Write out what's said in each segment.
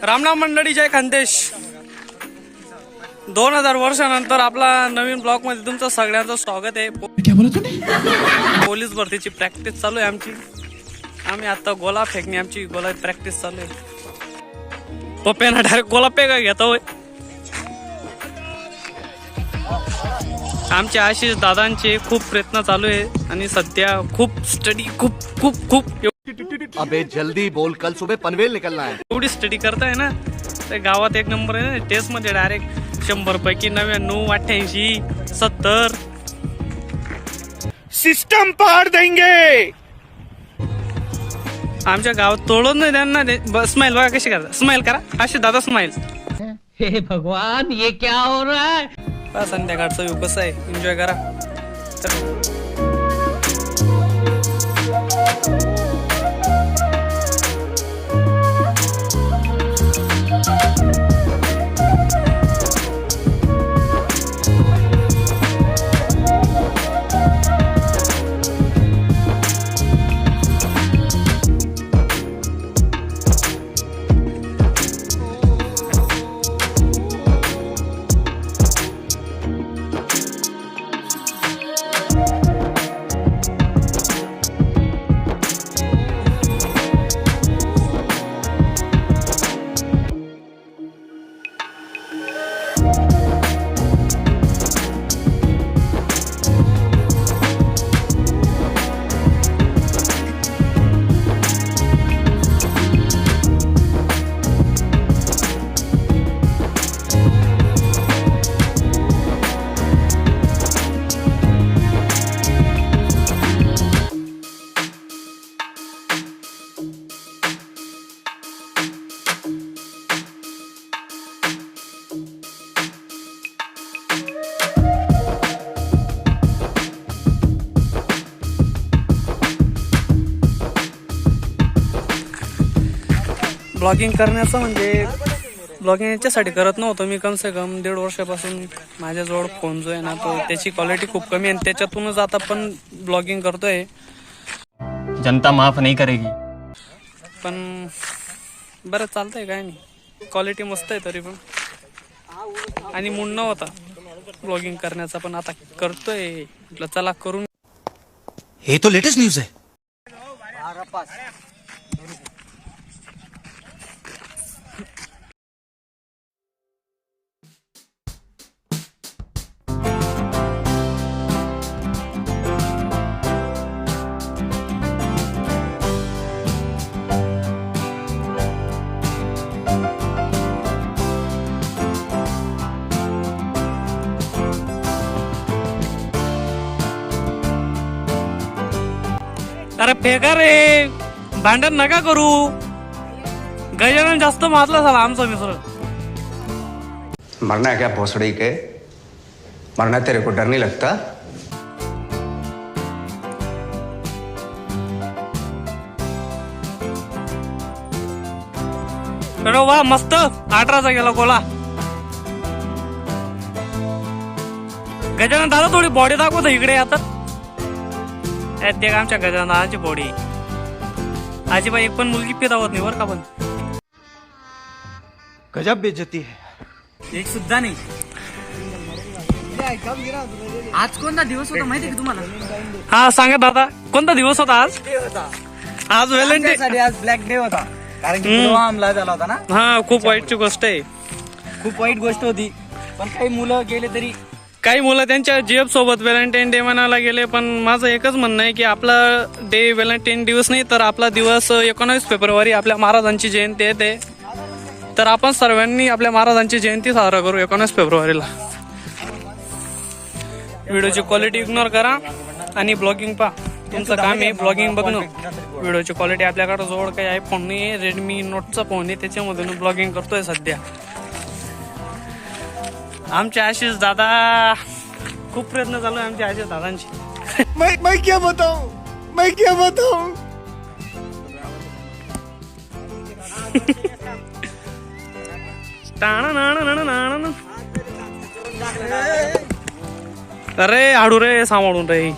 रामनाम मंडळी, जय खानदेश. 2000 वर्षानंतर आपला नवीन ब्लॉग मध्ये तुमचं सगळ्यांचं स्वागत आहे. पोलीस भरतीची प्रॅक्टिस चालू आहे आमची. आम्ही आता गोला फेकणे, आमची गोला प्रॅक्टिस चालू आहे. पप्प्यानं डायरेक्ट गोला फेका घेतो. आमच्या आशिष दादांचे खूप प्रयत्न चालू आहे आणि सध्या खूप स्टडी खूप अबे जल्दी बोल, कल सुबह पनवेल निकलना है. एवढी स्टडी करताय ना, ते गावात एक नंबर आहे. टेस्ट मध्ये डायरेक्ट 100 पैकी 99, 88, 70. सिस्टम पार देंगे. आमच्या गावात तोडून नाही त्यांना. स्माइल बघा कशी करा, स्माइल करा अशी दादा स्माइल. हे भगवान, ये क्या हो रहा है. संध्याकाळचं व्यू कसं आहे, एन्जॉय करा. ब्लॉगिंग करण्याचं म्हणजे ब्लॉगिंग याच्यासाठी करत नव्हतं मी. कम से कम 1.5 वर्षापासून माझ्याजवळ फोन जो आहे ना, तो त्याची क्वालिटी खूप कमी आहे आणि त्याच्यातूनच आता पण ब्लॉगिंग करतोय. जनता माफ नहीं करेगी. पण बरं चालतंय, काय नाही, क्वालिटी मस्त आहे तरी पण. आणि मूड नव्हता ब्लॉगिंग करण्याचा, पण आता करतोय. म्हटलं चला करून. हे तो लेटेस्ट न्यूज है. अरे फेका रे, भांडण नका करू. गजानन जास्त मारला झाला आमचा मित्र. मरना है क्या भोसड़ी के? मरना तेरे को डर नहीं लगता? अरे वा, मस्त 18चा गेला गोला. गजानन दादा थोडी बॉडी दाखवतो इकडे आता. ते आमच्या गजाननाची बॉडी. आजीबाई एक पण मुलगी पिदावत नाही बरं का. पण गजब बेइज्जती है. एक सुद्धा नाही. आज कोणता दिवस होता माहिती का तुम्हाला? हा सांगा दादा, कोणता दिवस होता आज? आज व्हॅलेंटाईन. आज ब्लॅक डे होता, कारण की पुलवामा हमला झाला होता ना. हा, खूप वाईटची गोष्ट आहे. खूप वाईट गोष्ट होती. पण काही मुलं गेले तरी, काही मुलं त्यांच्या जीएफ सोबत व्हॅलेंटाईन डे मनायला गेले. पण माझं एकच म्हणणं आहे की आपला डे व्हॅलेंटाईन दिवस नाही, तर आपला दिवस 19 फेब्रुवारी आपल्या महाराजांची जयंती येते. तर आपण सर्वांनी आपल्या महाराजांची जयंती साजरा करू 19 फेब्रुवारीला. व्हिडिओची क्वालिटी इग्नोर करा आणि ब्लॉगिंग पहा. तुमचं काम आहे ब्लॉगिंग बघणं. व्हिडिओची क्वालिटी आपल्याकडे जवळ काही आयफोन नाही, रेडमी नोटचा फोन आहे, त्याच्यामधून ब्लॉगिंग करतोय सध्या. आमचे आशिष दादा खूप प्रयत्न चालू आहे आमच्या आशिष दादांची. मैं क्या बताऊं, मैं क्या बताऊं. अरे हाडू रे, सांभाळून रे.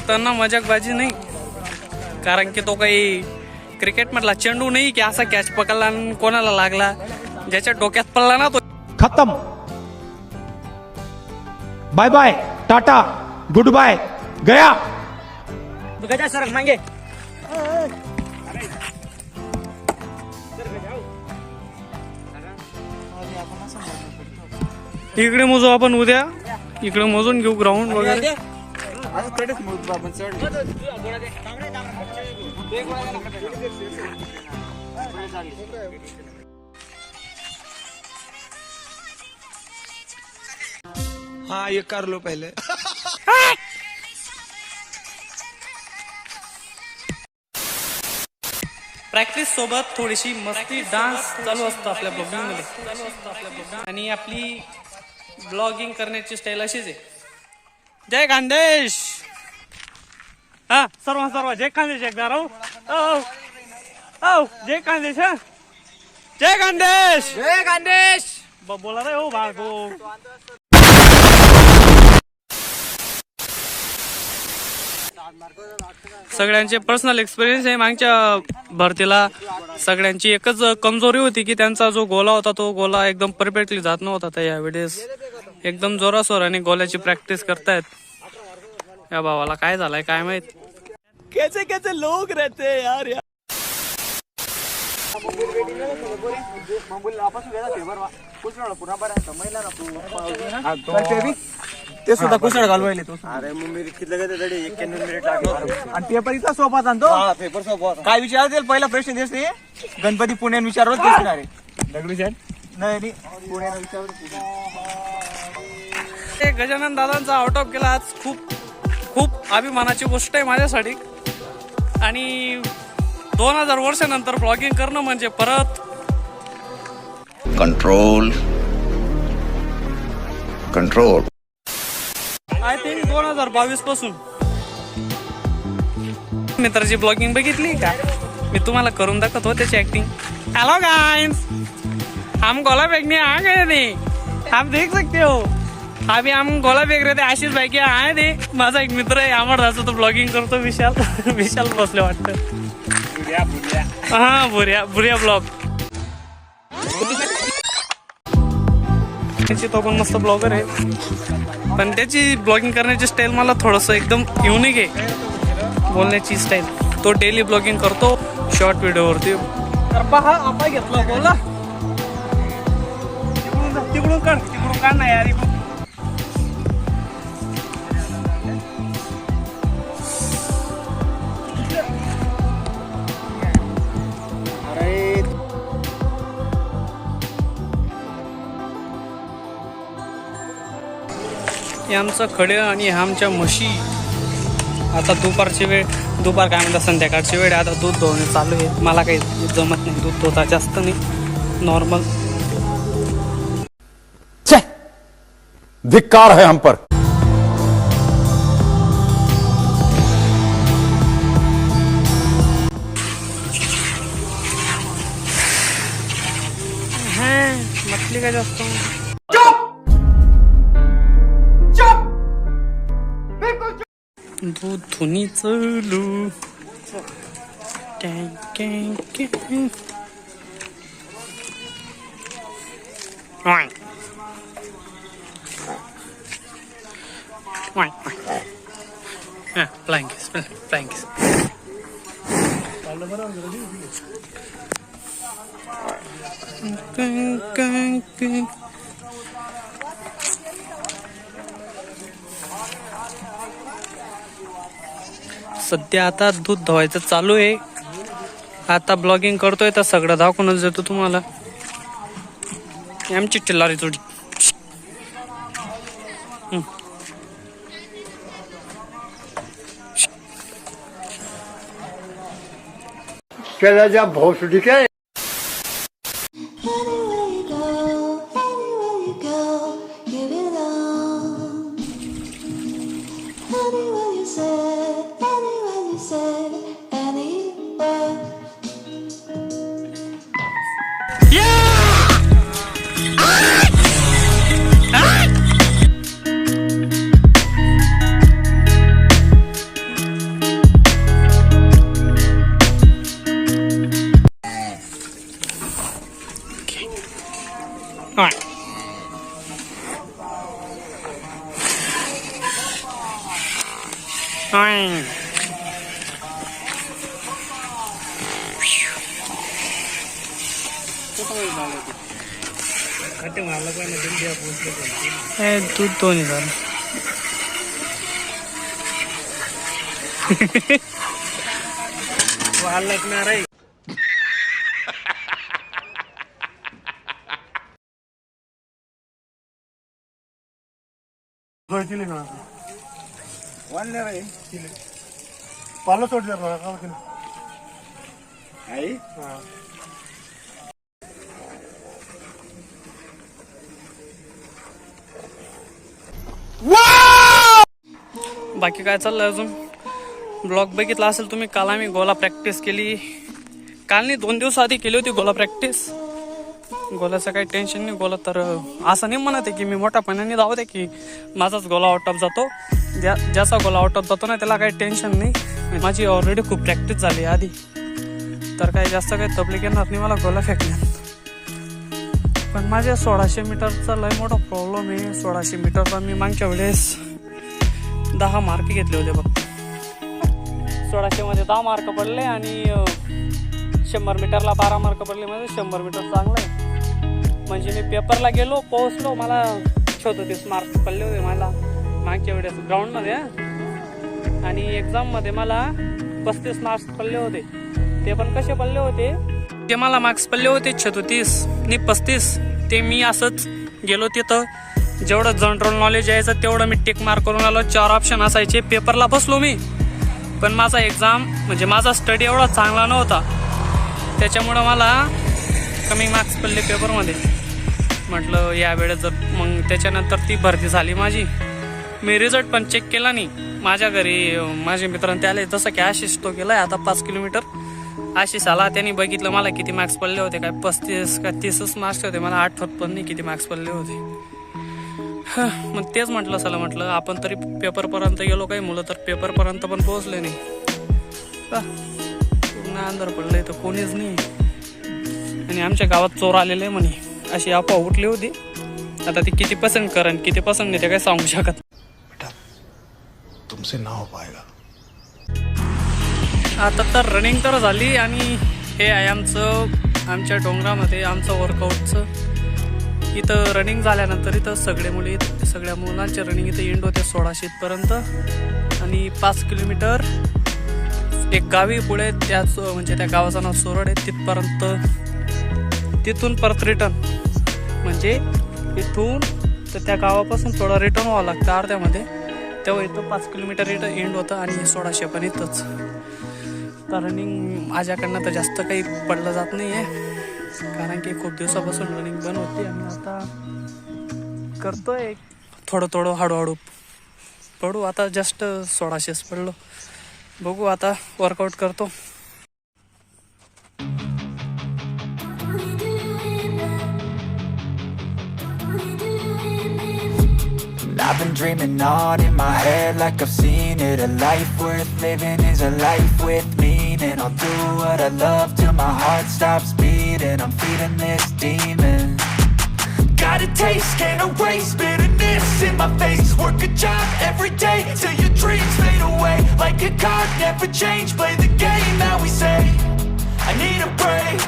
त्यांना मजाकबाजी नाही, कारण की तो काही क्रिकेट मधला चेंडू नाही की असा कॅच पकडला आणि कोणाला लागला. ज्याच्या डोक्यात पडला ना तो खत्म. Bye bye, tata, goodbye, गया. तू गजा सरक मांगे. इकडे मोजू आपण उद्या, इकडे मोजून घेऊ ग्राउंड वगैरे. हाँ ये कर लो पहले. प्रॅक्टिस सोबत थोडीशी मस्ती डान्स चालू असतो आपल्या ब्लॉगिंग मध्ये. आणि आपली ब्लॉगिंग करण्याची स्टाईल अशीच आहे. जय खानदेश. हा सर्व जय खानदेश एकदा राहू. जय खानदेश. हा जय खानदेश. जय खानदेश. बोला रे हो भागो. सगळ्यांचे पर्सनल एक्सपिरियन्स आहे. मागच्या भरतीला सगळ्यांची एकच कमजोरी होती की त्यांचा जो गोला होता तो गोला एकदम परफेक्टली जात नव्हता. तर यावेळेस एकदम जोरासोराने गोल्याची प्रॅक्टिस करतायत. या भावाला काय झालंय काय माहित. कैसे कैसे लोग रहते हैं यार. ते सुद्धा कुसळ घालवायले तो. अरे आणि पेपर इतका सोपा होता तो. पेपर सोपा काय विचारतील पहिला प्रश्न देस ते गणपती पुण्यात विचारलं तेच ना रे. दगडूशेठ नाही पुण्यात विचारलं. गजानन दादांचा आउट ऑफ केला आज. खूप अभिमानाची गोष्ट आहे माझ्यासाठी. आणि 2000 वर्षानंतर ब्लॉगिंग करणं म्हणजे परत कंट्रोल कंट्रोल. आय थिंक 2022 पासून मित्राची ब्लॉगिंग बघितली का. मी तुम्हाला करून दाखवतो त्याची ऍक्टिंग. हेलो गाइस, हम गोला फेंकने आ गए थे. आप देख सकते हो अभी हम गोला फेंक रहे थे. आशीष भाई के आए थे. माझा एक मित्र आहे अमरदासचा, तो ब्लॉगिंग करतो. विशाल बसले वाटतं. हा बुऱ्या ब्लॉग. त्याची तो पण मस्त ब्लॉगर आहे. पण त्याची ब्लॉगिंग करण्याची स्टाईल मला थोडस एकदम युनिक आहे. बोलण्याची स्टाईल. तो डेली ब्लॉगिंग करतो शॉर्ट व्हिडिओवरती. हा आपा घेतला बोला. तिकडून काढ ना यार. हे आमचं खडे आणि आमच्या म्हशी. आता दुपारची वेळ, दुपार काय म्हणतात संध्याकाळची वेळ. आता दूध धुवणे चालू आहे. मला काही जमत नाही दूध धुता, जास्त नाही, नॉर्मल. धिक्कार है हम पर. मछली का जास्त. दूध धुनी चालू. Flying kiss. सध्या आता दूध धुवायचं चालू आहे. आता ब्लॉगिंग करतोय तर सगळं दाखवूनच देतो तुम्हाला. आमची टिल्लारी जोडी. चला जा भोसडी के. Anywhere you go, give it all. Anywhere you say, anywhere. हां. हां. हे दूध दोन्ही झालं. लागणार आहे. पालो सोड जरा आई बाकी काय चाललंय अजून. ब्लॉग बघितला असेल तुम्ही. काल आम्ही गोला प्रॅक्टिस केली. काल नाही 2 दिवस आधी केली होती गोला प्रॅक्टिस. गोलाचं काही टेन्शन नाही. गोला तर असं नाही म्हणत आहे की मी मोठ्या पाण्याने धावते की माझाच गोला आउट ऑफ जातो. ज्याचा गोला आउट ऑफ जातो ना त्याला काही टेन्शन नाही. माझी ऑलरेडी खूप प्रॅक्टिस झाली आधी, तर काही जास्त काही तबलीग येणार नाही मला गोला फेकण्यात. पण माझ्या 1600 मीटरचा लय मोठा प्रॉब्लेम आहे. 1600 मीटरचा मी मागच्या वेळेस 10 मार्क घेतले होते फक्त. 1600 मध्ये 10 मार्क पडले आणि 100 मीटरला 12 मार्क पडले. म्हणजे 100 मीटर चांगलं आहे. म्हणजे मी पेपरला गेलो, पोहोचलो, मला 34 मार्क पडले होते मला मागच्या वेळेस ग्राउंडमध्ये. आणि एक्झाममध्ये मला 35 मार्क्स पडले होते. ते पण कसे पडले होते, ते मला मार्क्स पडले होते 36 आणि 35. ते मी असंच गेलो तिथं, जेवढं जनरल नॉलेज यायचं तेवढं मी टिक मार्क करून आलो. 4 ऑप्शन असायचे. पेपरला बसलो मी, पण माझा एक्झाम म्हणजे माझा स्टडी एवढा चांगला नव्हता, त्याच्यामुळं मला कमी मार्क्स पडले पेपरमध्ये. म्हटलं यावेळेस जर मग त्याच्यानंतर ती भरती झाली माझी. मी रिझल्ट पण चेक केला नाही. माझ्या घरी माझे मित्रांनी त्याला जसं की आशिष तो गेलाय आता 5 किलोमीटर. आशिष आला, त्यांनी बघितलं मला किती मार्क्स पडले होते. काय 35 का 30 मार्क्स होते. मला आठवत पण नाही किती मार्क्स पडले होते. मग तेच म्हटलं चला म्हटलं आपण तरी पेपरपर्यंत गेलो. काही मुलं तर पेपरपर्यंत पण पोहोचले नाही. पूर्ण अंधार पडलंय तर कोणीच नाही. आणि आमच्या गावात चोर आलेले म्हणे, अशी अफवा उठली होती. आता ती किती पसंत करण किती पसंत नाही ते काही सांगू शकत. तुमसे ना हो पाएगा. आता तर रनिंग तर झाली आणि हे आहे आमच्या डोंगरामध्ये आमचं वर्कआउटचं. इथं रनिंग झाल्यानंतर इथं सगळ्या मुलांचे रनिंग इथं एंड होते 1600 पर्यंत. आणि 5 किलोमीटर एक गावी पुढे त्याच म्हणजे त्या गावाचं नाव सोरड आहे तिथपर्यंत. तिथून परत रिटर्न म्हणजे इथून तर त्या गावापासून थोडं रिटर्न व्हावं लागतं अर्ध्यामध्ये. तेव्हा इथं 5 किलोमीटर इथं एंड होतं आणि 1600 पण इथंच. तर रनिंग माझ्याकडनं तर जास्त काही पडलं जात नाही आहे, कारण की खूप दिवसापासून रनिंग बंद होती. आणि आता करतोय थोडं हळूहळू पडू. आता जस्ट 1600 पडलो. बघू आता वर्कआउट करतो. I've been dreaming on in my head like I've seen it. A life worth living is a life with meaning. I'll do what I love till my heart stops beating. I'm feeding this demon. Got a taste, can't erase bitterness in my face. Work a job every day till your dreams fade away. Like a card, never change, play the game that we say. I need a break.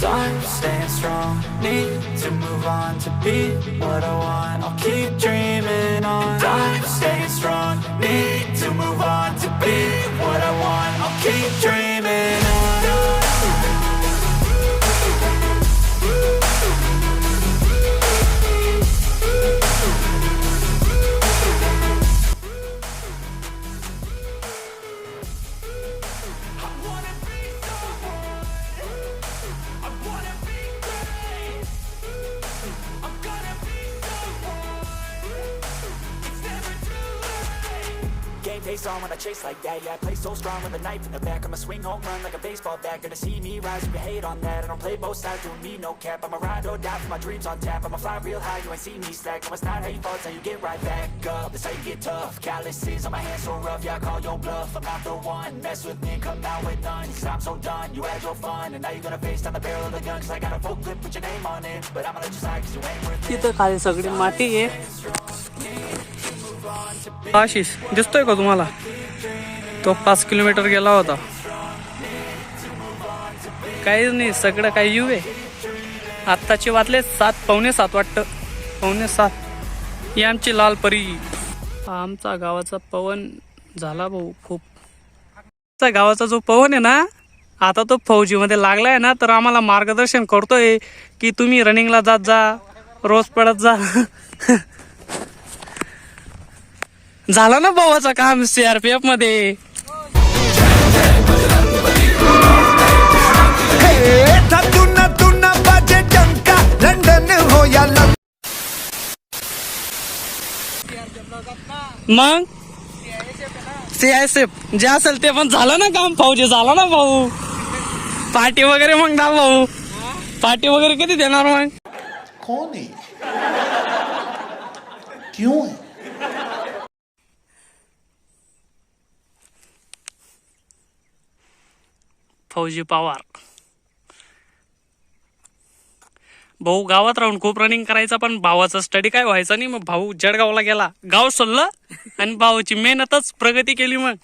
I'm staying strong, need to move on to be what I want. I'll keep dreaming on. I'm staying strong, need to move on to be what I want. I'll keep dreaming on. face on when I chase like that. Yeah, I play so strong with a knife in the back. I'ma swing home run like a baseball bat. Gonna see me rise if you hate on that. I don't play both sides, doing me no cap. I'ma ride or die for my dreams on tap. I'ma fly real high, you ain't see me slack. No, it's not how you fall, it's how you get right back up. That's how you get tough. Calluses on my hands so rough, yeah, I call your bluff. I'm not the one, mess with me, come out with none. Cause I'm so done, you had your fun. And now you're gonna face down the barrel of the gun. Cause I got a full clip with your name on it. But I'ma let you slide cause you ain't worth it. तिथं खाली सगळी माती आहे. आशिष दिसतोय का तुम्हाला? तो 5 kilometre गेला होता. काहीच नाही, सगळं काही येऊ आहे. आत्ताचे वाजले 7, पावणे 7 वाटतं, पावणे 7. ही आमची लाल परी. आमचा गावाचा पवन झाला भाऊ खूप. आमचा गावाचा जो पवन आहे ना, आता तो फौजीमध्ये लागलाय ना, तर आम्हाला मार्गदर्शन करतोय की तुम्ही रनिंगला जात जा, रोज पडत जा. झालं ना भावाचं काम CRPF मध्ये. मग CISF जे असेल ते पण झालं ना काम, फौजी झाला ना भाऊ. पार्टी वगैरे मग ना भाऊ, पार्टी वगैरे कधी देणार मग? कौन है? क्यों है? फौजी पवार भाऊ गावात राहून खूप रनिंग करायचा, पण भावाचा स्टडी काय व्हायचा नाही. मग भाऊ जळगावला गेला, गाव सोडलं आणि भाऊची मेहनतच प्रगती केली. मग